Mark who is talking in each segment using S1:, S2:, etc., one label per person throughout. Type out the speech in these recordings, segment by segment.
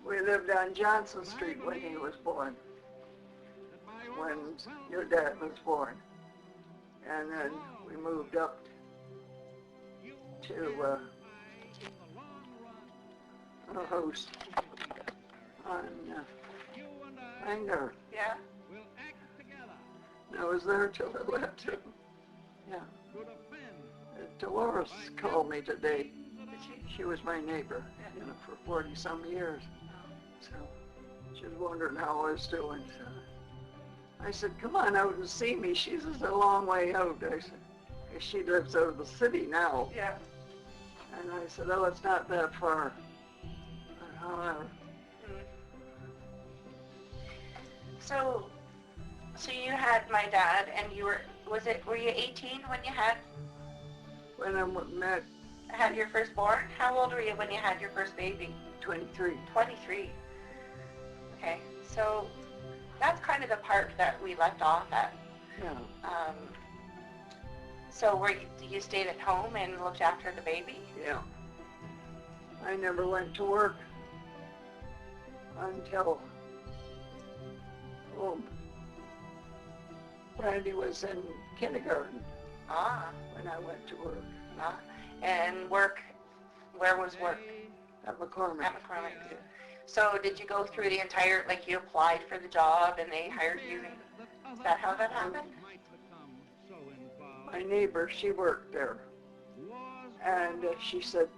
S1: We lived on Johnson Street when he was born, when your dad was born. And then we moved up to a house on Anger.
S2: Yeah.
S1: I was there till I left. Yeah. Dolores called me today. She was my neighbor, for 40-some years. So she was wondering how I was doing. So I said, come on out and see me. She says, a long way out. I said, she lives out of the city now.
S2: Yeah.
S1: And I said, oh, it's not that far. However.
S2: So you had my dad, and were you 18 when you had
S1: When I met
S2: your firstborn? How old were you when you had your first baby?
S1: 23.
S2: 23. Okay, so that's kind of the part that we left off at.
S1: Yeah.
S2: So you stayed at home and looked after the baby?
S1: Yeah. I never went to work until Brandy was in kindergarten when I went to work.
S2: And work, where was work?
S1: At McCormick.
S2: At McCormick. So did you go through the entire, you applied for the job and they hired you? Is that how that happened?
S1: My neighbor, she worked there. And she said,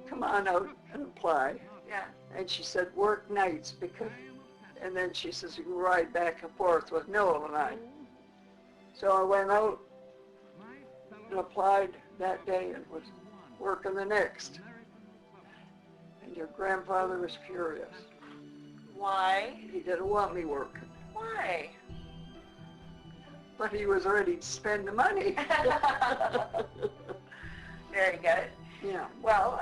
S1: come on out and apply.
S2: Yeah.
S1: And she said, work nights and then she says, you can ride back and forth with Noel and I. So I went out and applied that day and was working the next. And your grandfather was furious.
S2: Why?
S1: He didn't want me working.
S2: Why?
S1: But he was ready to spend the money.
S2: Very good.
S1: Yeah.
S2: Well,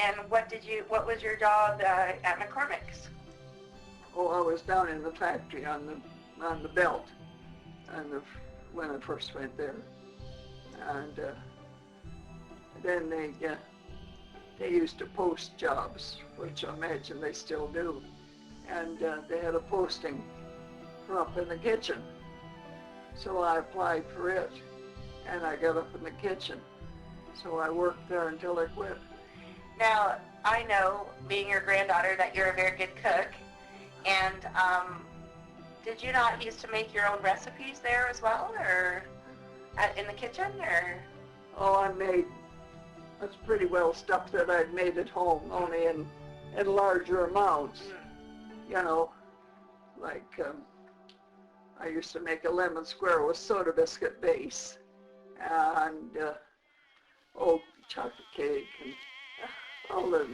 S2: and what was your job at McCormick's?
S1: Oh, I was down in the factory on the belt, when I first went there, and then they used to post jobs, which I imagine they still do, and they had a posting for up in the kitchen, so I applied for it, and I got up in the kitchen, so I worked there until I quit.
S2: Now, I know, being your granddaughter, that you're a very good cook. And did you not used to make your own recipes there as well, or in the kitchen, or?
S1: Oh, that's pretty well stuff that I'd made at home, only in larger amounts. Like I used to make a lemon square with soda biscuit base, and chocolate cake, and all the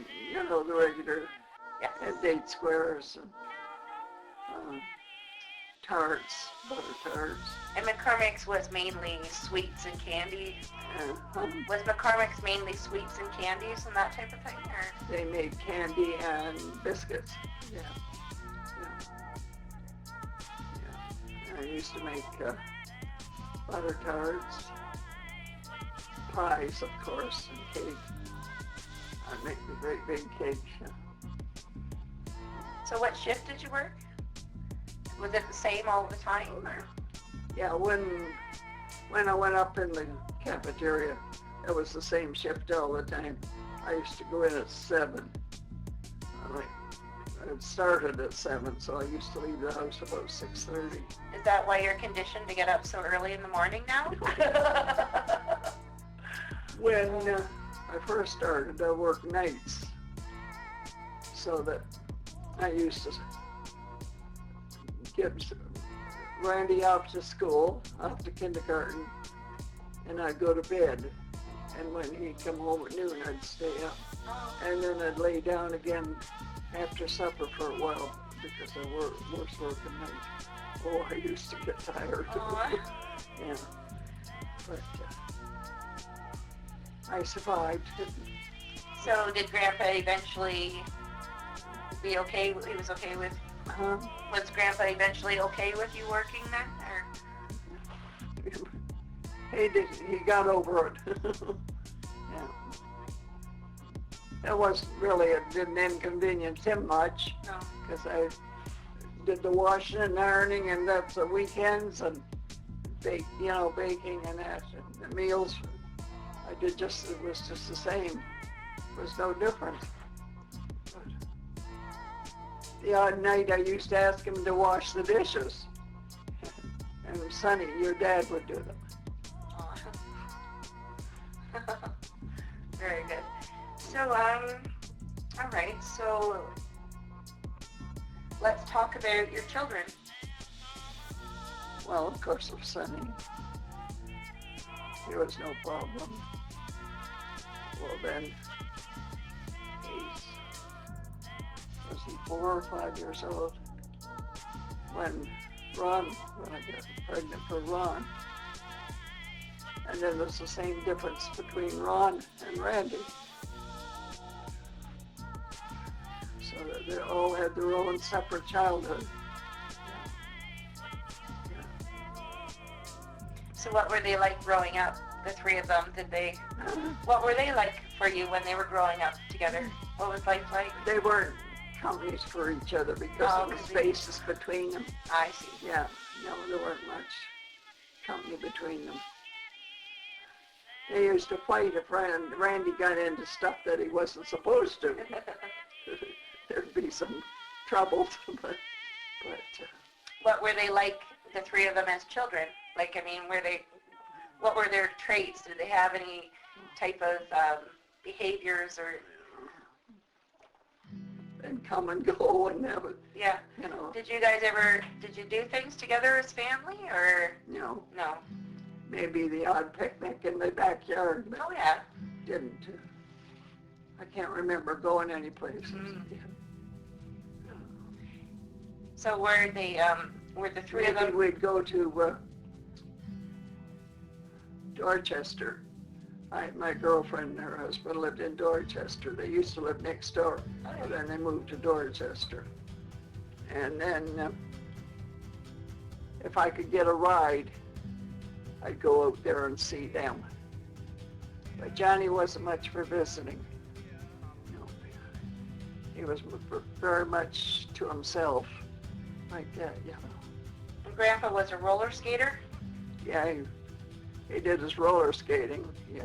S1: regular, and date squares, and tarts, butter tarts.
S2: And McCormick's was mainly sweets and candies? Was McCormick's mainly sweets and candies and that type of thing? Or?
S1: They made candy and biscuits. Yeah. I used to make butter tarts, pies, of course, and cake. I'd make the great big cakes.
S2: So what shift did you work? Was it the same all the time, or?
S1: Yeah, when I went up in the cafeteria, it was the same shift all the time. I used to go in at 7. It started at 7, so I used to leave the house about 6:30.
S2: Is that why you're conditioned to get up so early in the morning now?
S1: When I first started, I worked nights, so that I used to get Randy off to school, off to kindergarten, and I'd go to bed. And when he'd come home at noon, I'd stay up. And then I'd lay down again after supper for a while, because I was working nights. Oh, I used to get tired. Yeah. But I survived.
S2: So did Grandpa eventually be okay? He was okay with? Was Grandpa eventually okay with you working then, or?
S1: He got over it. Yeah. it wasn't really, it didn't inconvenience him much,
S2: No.
S1: because I did the washing and ironing, and that's the weekends, and baking and that, and the meals, it was just the same. It was no different. But the odd night I used to ask him to wash the dishes. And Sonny, your dad would do them.
S2: Aw. Very good. So, all right, so let's talk about your children.
S1: Well, of course, with Sonny, there was no problem. Well, then, was he 4 or 5 years old? When I got pregnant for Ron. And then there's the same difference between Ron and Randy. So that they all had their own separate childhood.
S2: So what were they like growing up, the three of them? What were they like for you when they were growing up together? What was life like?
S1: They weren't companies for each other because of the spaces between them.
S2: I see.
S1: Yeah, no, there weren't much company between them. They used to fight if Randy got into stuff that he wasn't supposed to. There'd be some trouble, but
S2: What were they like, the three of them as children? Like, I mean, what were their traits? Did they have any type of behaviors or?
S1: And come and go and have it,
S2: Yeah. Did you do things together as family or?
S1: No.
S2: Maybe
S1: the odd picnic in the backyard, but
S2: Oh, yeah.
S1: didn't. I can't remember going any places.
S2: So were the three of
S1: Maybe
S2: them?
S1: we'd go to Dorchester. My girlfriend and her husband lived in Dorchester. They used to live next door, but then they moved to Dorchester. And then if I could get a ride, I'd go out there and see them. But Johnny wasn't much for visiting. No. He was very much to himself, like that,
S2: And Grandpa was a roller skater?
S1: Yeah, he did his roller skating, yeah.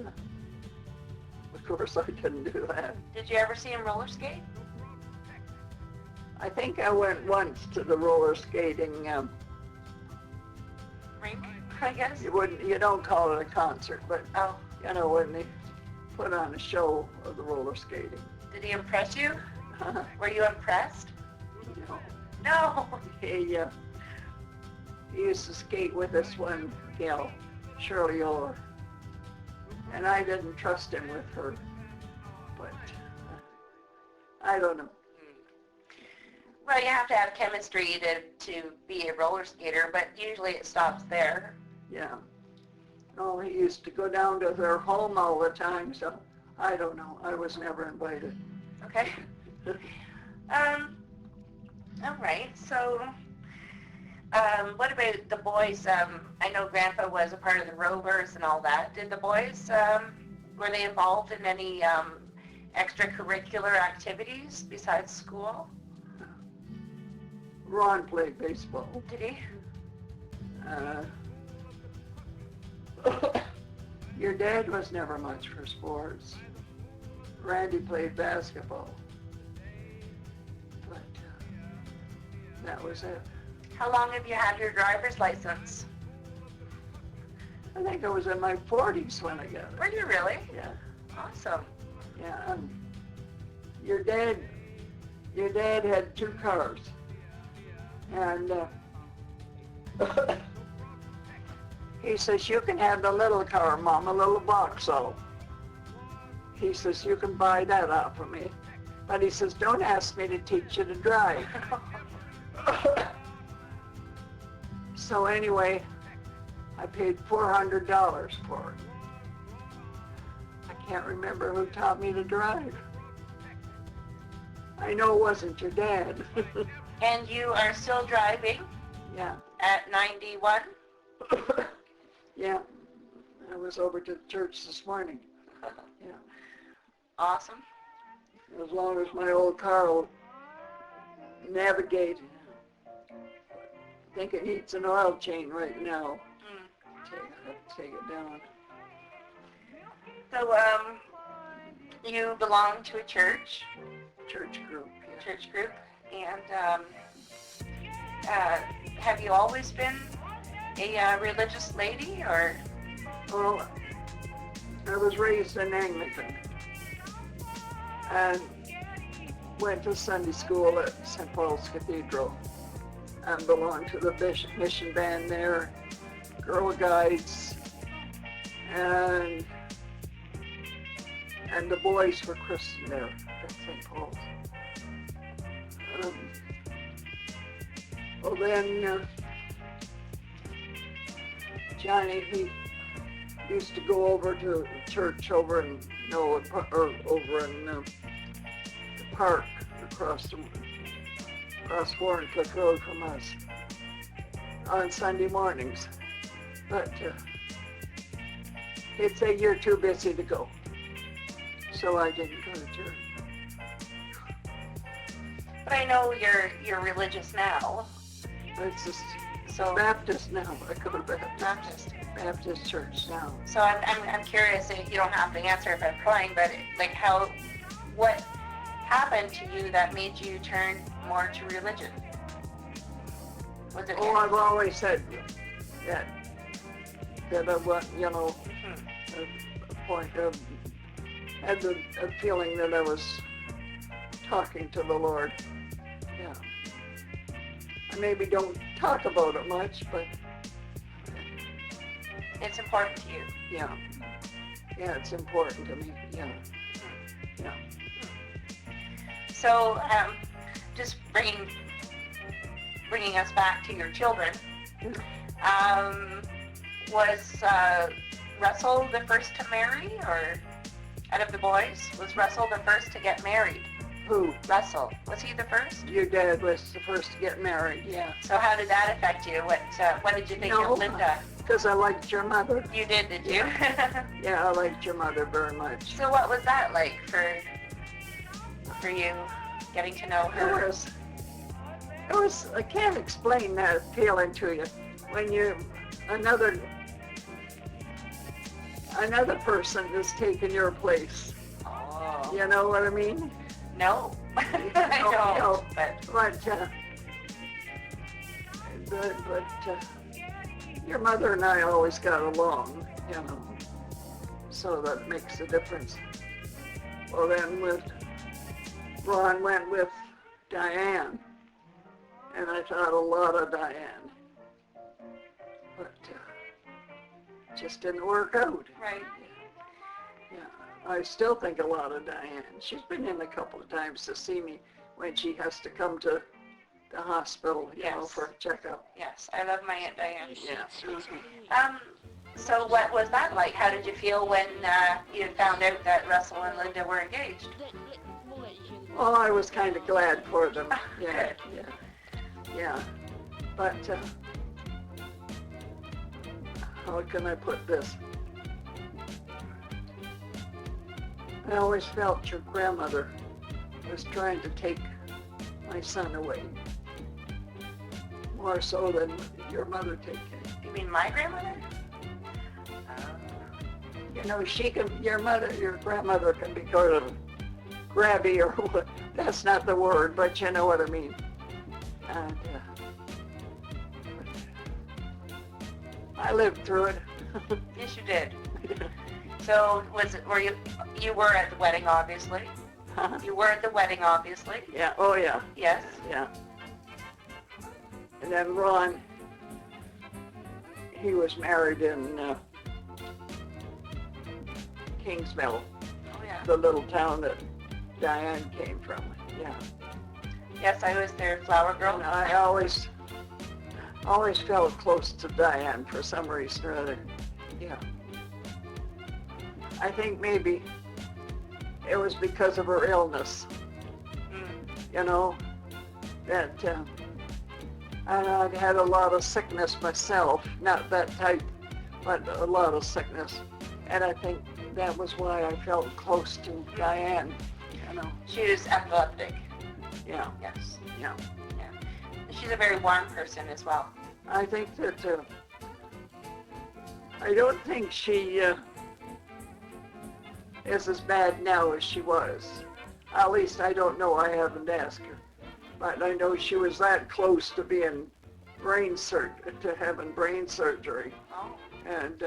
S1: Of course, I didn't do that.
S2: Did you ever see him roller skate?
S1: I think I went once to the roller skating.
S2: Rink, I guess?
S1: You don't call it a concert, but
S2: Oh.
S1: When they put on a show of the roller skating.
S2: Did he impress you? Were you impressed?
S1: No.
S2: No.
S1: He used to skate with this one gal, Shirley Orr, and I didn't trust him with her, but I don't know.
S2: Well, you have to have chemistry to be a roller skater, but usually it stops there.
S1: Yeah. Oh, he used to go down to their home all the time, so I don't know. I was never invited.
S2: Okay. All right. So, what about the boys? I know Grandpa was a part of the Rovers and all that. Did the boys, were they involved in any extracurricular activities besides school?
S1: Ron played baseball.
S2: Did he?
S1: Your dad was never much for sports. Randy played basketball. But that was it.
S2: How long have you had your driver's license?
S1: I think I was in my 40s when I got it.
S2: Were you really?
S1: Yeah.
S2: Awesome.
S1: Yeah. Your dad had 2 cars. And he says, you can have the little car, Mom, a little Vauxhall. He says, you can buy that off of me. But he says, don't ask me to teach you to drive. So anyway, I paid $400 for it. I can't remember who taught me to drive. I know it wasn't your dad.
S2: And you are still driving
S1: Yeah.
S2: at 91?
S1: Yeah. I was over to the church this morning. Yeah.
S2: Awesome.
S1: as long as my old car will navigate. I think it needs an oil change right now. Take it down.
S2: So, you belong to a church
S1: Group, yeah.
S2: church group, and have you always been a religious lady, or?
S1: Well, I was raised in Anglican and went to Sunday school at St. Paul's Cathedral and belonged to the mission band there, Girl Guides, and the boys were christened there at St. Paul's. Well then, Johnny, he used to go over to church over in the park across Warrencliffe Road from us on Sunday mornings. But he'd say, "You're too busy to go." So I didn't go to church.
S2: But I know you're religious now.
S1: It's just
S2: So
S1: Baptist now. I go to
S2: Baptist.
S1: Baptist church now.
S2: So I'm curious. You don't have to answer if I'm prying, but like what happened to you that made you turn more to religion? Was it?
S1: Oh, I've always said that I want, a point of, had a feeling that I was talking to the Lord. Yeah. I maybe don't talk about it much, but
S2: It's important to you.
S1: yeah. Yeah, it's important to me. Yeah. Yeah.
S2: So, just bringing us back to your children. Was Russell the first to marry, or out of the boys, was Russell the first to get married?
S1: Who?
S2: Russell, was he the first?
S1: Your dad was the first to get married, yeah.
S2: So how did that affect you? What did you think
S1: No.
S2: of Linda?
S1: Because I liked your mother.
S2: You did you?
S1: Yeah, I liked your mother very much.
S2: So what was that like for you, getting to know her?
S1: It was, I can't explain that feeling to you. When another person is taking your place.
S2: Oh.
S1: You know what I mean?
S2: No. I don't.
S1: No.
S2: But
S1: But your mother and I always got along, so that makes a difference. Well, then Ron went with Diane, and I thought a lot of Diane, but it just didn't work out.
S2: right.
S1: Yeah, I still think a lot of Diane. She's been in a couple of times to see me when she has to come to the hospital,
S2: Yes.
S1: for a checkup.
S2: Yes, I love my Aunt Diane.
S1: Yeah.
S2: So what was that like? How did you feel when you found out that Russell and Linda were engaged?
S1: Well, I was kind of glad for them. Yeah,
S2: Good.
S1: yeah. But how can I put this? I always felt your grandmother was trying to take my son away, more so than your mother taking him.
S2: You mean my grandmother?
S1: Your grandmother can be sort of grabby or what. That's not the word, but you know what I mean. And I lived through it.
S2: Yes, you did. So you were at the wedding, obviously? You were at the wedding, obviously?
S1: Yeah, oh yeah,
S2: Yes.
S1: yeah. And then Ron, he was married in Kingsmill,
S2: Oh, yeah.
S1: the little town that Diane came from. Yeah.
S2: Yes, I was their flower girl.
S1: And I always felt close to Diane for some reason or other. Yeah. I think maybe it was because of her illness, that I'd had a lot of sickness myself, not that type, but a lot of sickness. And I think that was why I felt close to Diane. you know.
S2: She was epileptic.
S1: Yeah,
S2: Yes.
S1: yeah.
S2: Yeah. She's a very warm person as well.
S1: I think that, I don't think she is as bad now as she was. At least I don't know, I haven't asked her. But I know she was that close to being to having brain surgery.
S2: Oh.
S1: And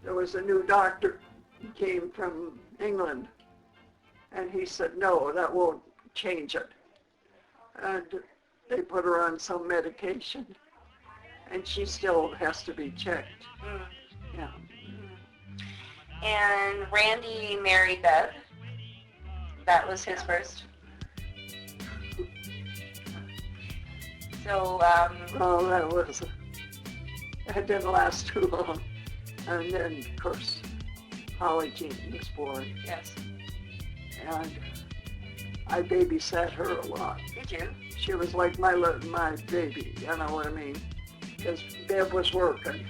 S1: there was a new doctor who came from England, and he said, no, that won't change it. And they put her on some medication, and she still has to be checked.
S2: Mm.
S1: Yeah.
S2: And Randy married Bev. That was his first. So,
S1: Well, that didn't last too long. And then, of course, Holly Jean was born,
S2: yes.
S1: and I babysat her a lot.
S2: Did you?
S1: She was like my baby, you know what I mean? Because Bev was working,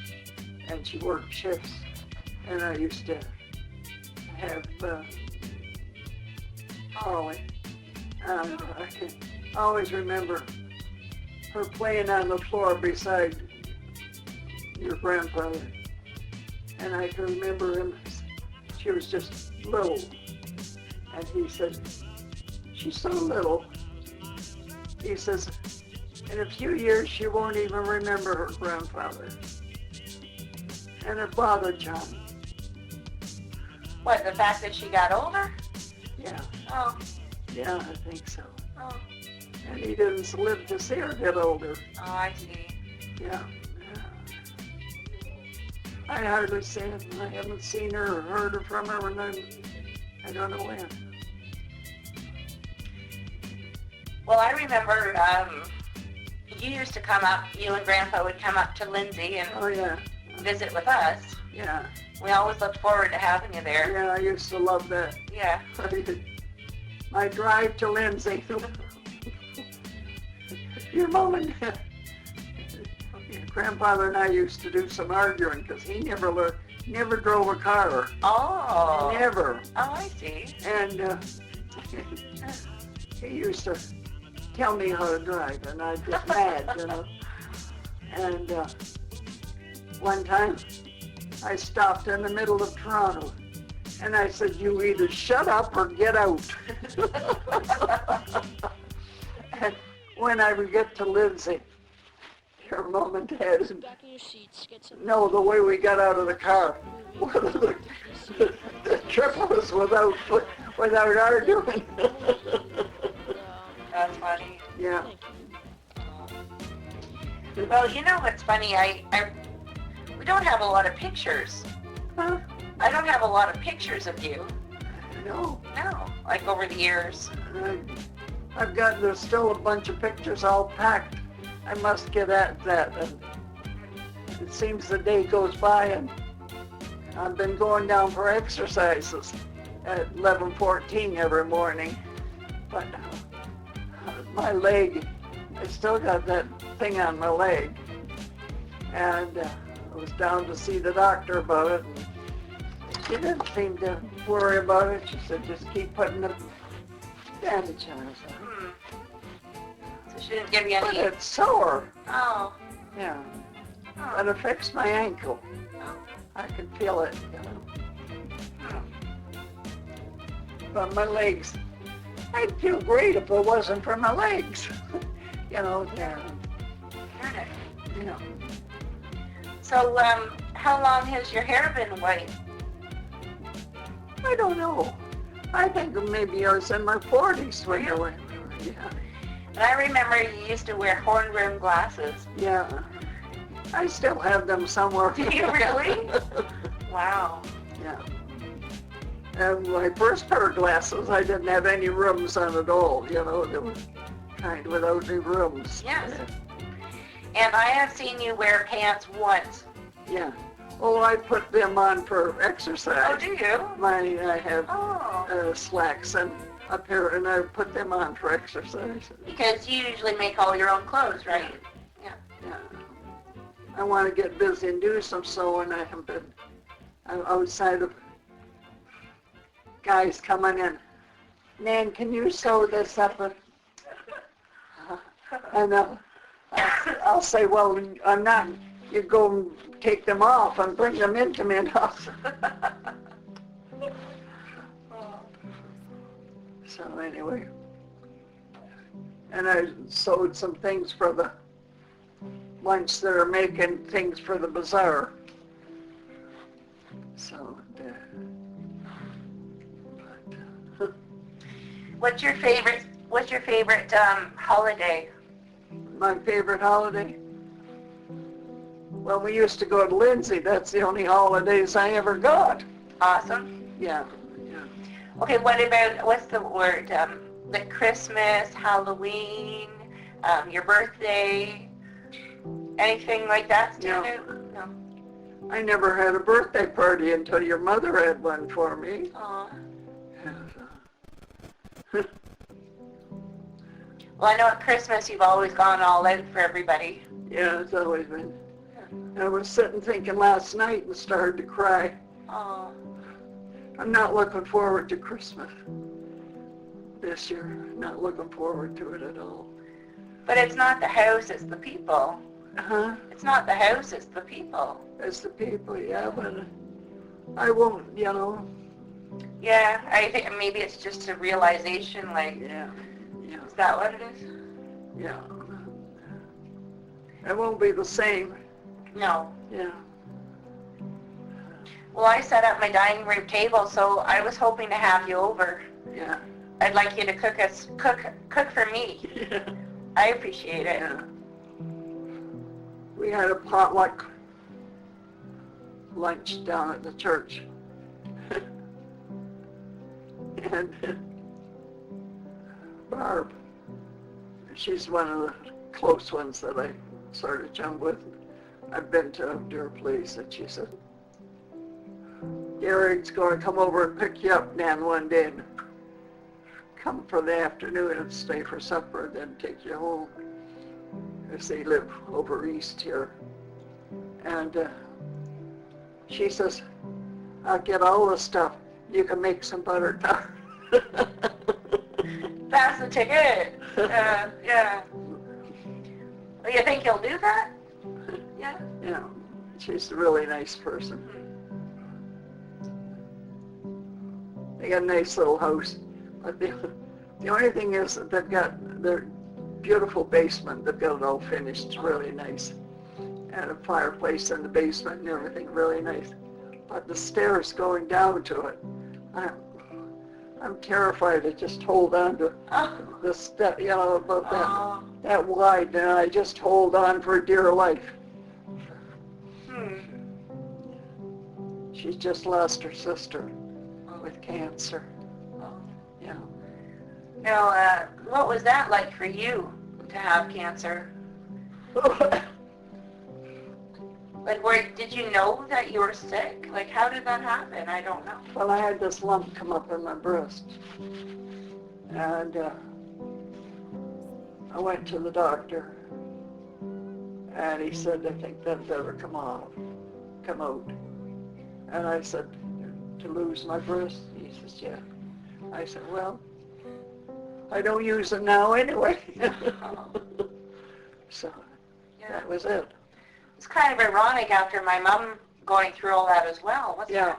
S1: and she worked shifts, and I used to have Holly, and I can always remember her playing on the floor beside your grandfather, and I can remember him. She was just little, and he said, she's so little. He says, in a few years she won't even remember her grandfather. And it bothered John.
S2: What, the fact that she got older?
S1: Yeah,
S2: Oh,
S1: yeah, I think so.
S2: oh,
S1: And he didn't live to see her get older.
S2: oh, I see.
S1: Yeah. I hardly see him. I haven't seen her or heard from her when I don't know when.
S2: Well, I remember you used to come up, you and Grandpa would come up to Lindsay and
S1: Oh yeah,
S2: visit with us.
S1: yeah,
S2: We always looked forward to having you there.
S1: yeah, I used to love that.
S2: Yeah.
S1: My drive to Lindsay. Your mom and dad. Your grandfather and I used to do some arguing because he never drove a car.
S2: Oh.
S1: Never.
S2: Oh, I see.
S1: And he used to tell me how to drive, and I'd get mad, you know. And one time, I stopped in the middle of Toronto, and I said, you either shut up or get out. And when I would get to Lindsay, your mom and dad, no, the way we got out of the car, the trip was without arguing.
S2: That's funny.
S1: Yeah.
S2: Well, you know what's funny? We don't have a lot of pictures.
S1: Huh?
S2: I don't have a lot of pictures of you.
S1: No.
S2: No, like over the years.
S1: There's still a bunch of pictures all packed. I must get at that. And it seems the day goes by and I've been going down for exercises at 11:14 every morning. But my leg, I still got that thing on my leg. And I was down to see the doctor about it. And she didn't seem to worry about it. She said, just keep putting the bandage on or something.
S2: So she didn't give you
S1: But
S2: any...
S1: it's sore.
S2: Oh.
S1: Yeah.
S2: Oh.
S1: But it affects my ankle.
S2: Oh.
S1: I can feel it, you know. But my legs, I'd feel great if it wasn't for my legs. You know, they're,
S2: Darn it.
S1: you know.
S2: So, how long has your hair been white?
S1: I don't know. I think maybe I was in my 40s when I went. Yeah.
S2: And I remember you used to wear horn-rimmed glasses.
S1: Yeah. I still have them somewhere.
S2: Do you really? Wow.
S1: Yeah. And my first pair of glasses, I didn't have any rims on at all, you know, they were kind of without any rims.
S2: Yes. And I have seen you wear pants once.
S1: Yeah. Oh, I put them on for exercise.
S2: Oh, do you?
S1: I have
S2: Oh.
S1: slacks and a pair, and I put them on for exercise.
S2: Because you usually make all your own clothes, right?
S1: Yeah. I want to get busy and do some sewing. I have been outside of guys coming in Nan, can you sew this up? And I'll say, well, I'm not. You go and take them off and bring them into me house. So anyway, and I sewed some things for the lunch. They're making things for the bazaar. So.
S2: What's your favorite holiday?
S1: My favorite holiday? Well, we used to go to Lindsay. That's the only holidays I ever got.
S2: Awesome.
S1: Yeah.
S2: Okay, what's the word? Like Christmas, Halloween, your birthday, anything like that stand out? No.
S1: I never had a birthday party until your mother had one for me.
S2: Aw. Well, I know at Christmas you've always gone all out for everybody.
S1: Yeah, it's always been. I was sitting thinking last night and started to cry.
S2: Oh.
S1: I'm not looking forward to Christmas this year. Not looking forward to it at all.
S2: But it's not the house, it's the people.
S1: Uh-huh.
S2: It's not the house, it's the people.
S1: It's the people, yeah, but I won't,
S2: Yeah, I think maybe it's just a realization, like,
S1: Yeah.
S2: is that what it is?
S1: Yeah. It won't be the same.
S2: No.
S1: Yeah.
S2: Well, I set up my dining room table, so I was hoping to have you over.
S1: Yeah.
S2: I'd like you to cook for me.
S1: Yeah.
S2: I appreciate it.
S1: Yeah. We had a potluck lunch down at the church. And Barb, she's one of the close ones that I sort of chum with. I've been to her place, and she said, Gary's going to come over and pick you up, Nan, one day and come for the afternoon and stay for supper and then take you home. Because they live over east here. And she says, I'll get all the stuff. You can make some butter tart.
S2: That's the ticket. Yeah. Well, you think he'll do that? Yeah.
S1: Yeah, she's a really nice person. They got a nice little house. But the only thing is that they've got their beautiful basement. They've got it all finished. It's really nice. And a fireplace in the basement and everything, really nice. But the stairs going down to it, I'm terrified to just hold on to the step, about that wide, and I just hold on for dear life. She's just lost her sister with cancer. Yeah.
S2: Now, what was that like for you to have cancer? Like, did you know that you were sick? Like, how did that happen? I don't know.
S1: Well, I had this lump come up in my breast, and I went to the doctor, and he said, I think that better come out. And I said, to lose my breast? He says, yeah. I said, well, I don't use it now anyway. So that was it.
S2: It's kind of ironic after my mom going through all that as well, wasn't it?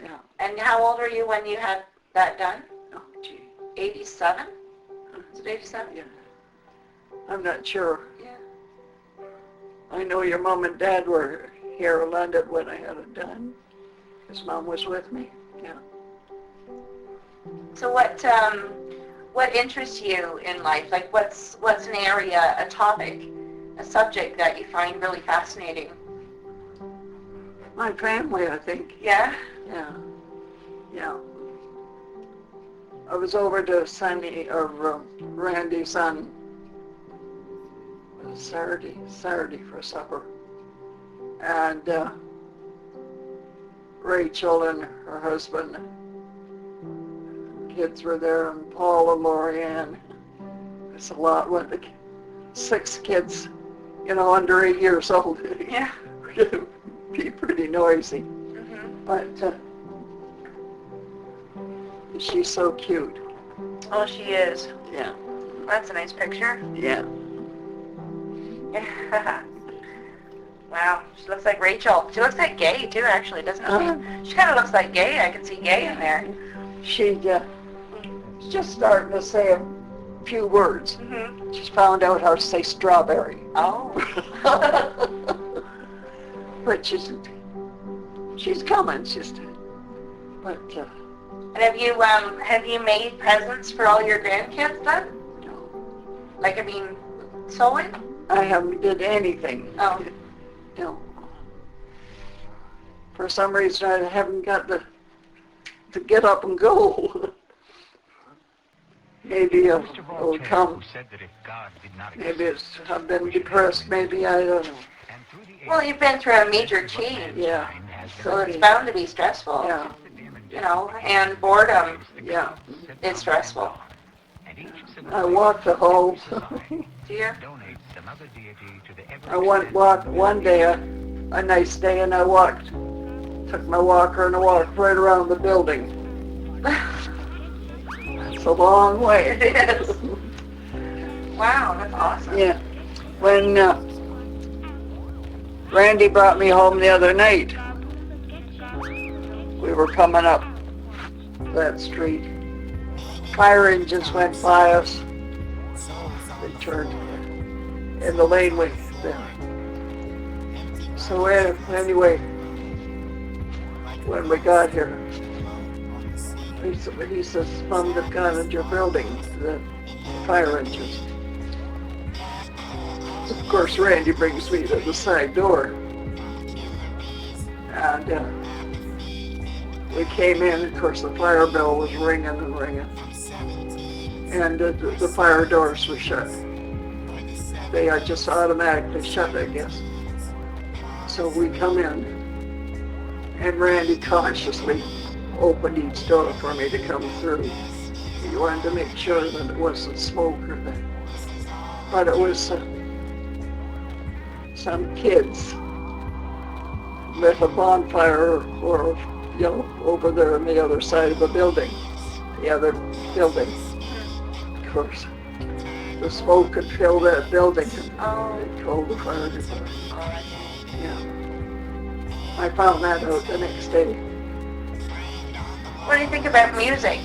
S1: Yeah.
S2: And how old were you when you had that done?
S1: Oh, gee.
S2: 87? Is it 87?
S1: Yeah. I'm not sure.
S2: Yeah.
S1: I know your mom and dad were here in London when I had it done. His mom was with me. Yeah.
S2: So what interests you in life? Like, what's an area, a topic, a subject that you find really fascinating?
S1: My family, I think.
S2: Yeah?
S1: Yeah. I was over to Randy's son Saturday for supper. And Rachel and her husband, kids were there, and Paul and Lorianne. It's a lot with the 6 kids, under 8 years old.
S2: Yeah.
S1: Be pretty noisy.
S2: Mm-hmm.
S1: But she's so cute.
S2: Oh, she is.
S1: Yeah,
S2: That's a nice picture.
S1: yeah.
S2: Wow, she looks like Rachel. She looks like Gay too, actually, doesn't she? She kind of looks like Gay. I can see Gay in there.
S1: She's just starting to say a few words.
S2: Mm-hmm.
S1: She's found out how to say strawberry.
S2: Oh.
S1: But she's coming. But
S2: And have you made presents for all your grandkids then?
S1: no,
S2: Like, I mean, sewing?
S1: I haven't did anything.
S2: Oh.
S1: No. For some reason, I haven't got to get up and go. Maybe it'll come. Maybe I've been depressed. Maybe I don't know.
S2: Well, you've been through a major change.
S1: Yeah.
S2: So it's bound to be stressful.
S1: Yeah.
S2: You know, and boredom
S1: Yeah.
S2: is stressful.
S1: I walked the whole.
S2: Do you?
S1: I walked one day, a nice day, and I took my walker and I walked right around the building. It's a long way.
S2: It is. Wow, that's awesome.
S1: Yeah. When Randy brought me home the other night, we were coming up that street. Fire engines went by us. They turned in the laneway there. So anyway, when we got here, he says, Mom, they've gone into your building, the fire engines. Of course, Randy brings me to the side door. And we came in, of course, the fire bell was ringing and ringing. And the fire doors were shut. They are just automatically shut, I guess. So we come in, and Randy cautiously opened each door for me to come through. He wanted to make sure that it wasn't smoke or that. But it was some kids with a bonfire or over there on the other side of the building, the other building. Of course, the smoke could fill that building and they told the fire department. Yeah. I found that out the next day.
S2: What do you think about music?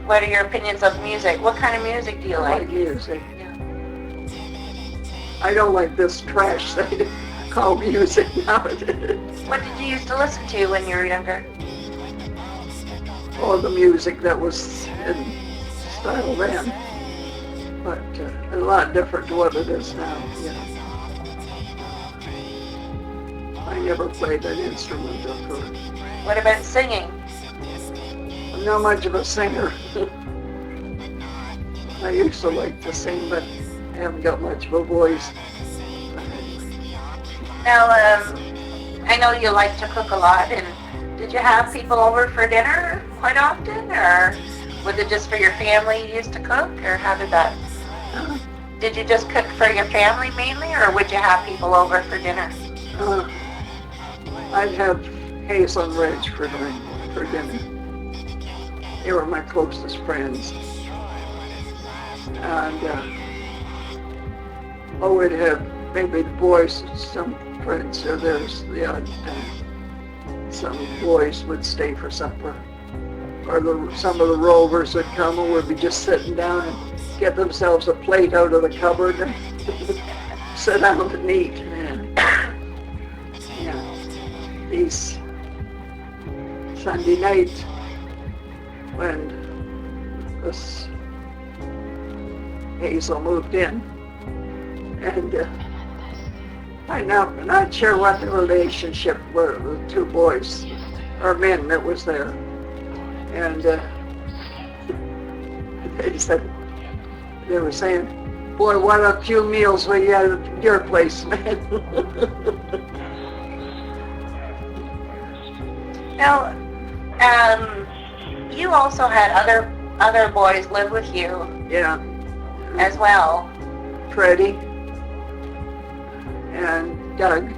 S2: What are your opinions of music? What kind of music do you
S1: I
S2: like?
S1: like music. I don't like this trash they call music nowadays.
S2: What did you used to listen to when you were younger?
S1: All the music that was in style then, but a lot different to what it is now. Yeah. I never played an instrument before.
S2: What about singing?
S1: I'm not much of a singer. I used to like to sing, but I haven't got much of a voice.
S2: Now, I know you like to cook a lot, and did you have people over for dinner quite often, or was it just for your family you used to cook, or how did that? Did you just cook for your family mainly, or would you have people over for dinner?
S1: I'd have Hazel and Reg for dinner. They were my closest friends. And I would have maybe the boys, some friends or there's the odd time. Some boys would stay for supper. Or some of the rovers would come and would be just sitting down and get themselves a plate out of the cupboard and sit down and eat. Yeah. These Sunday night when this Hazel moved in, and I'm not sure what the relationship were, the two boys or men that was there, and they were saying, boy, what a few meals we had at your place, man.
S2: Now, you also had other boys live with you
S1: Yeah.
S2: as well.
S1: Freddie and Doug.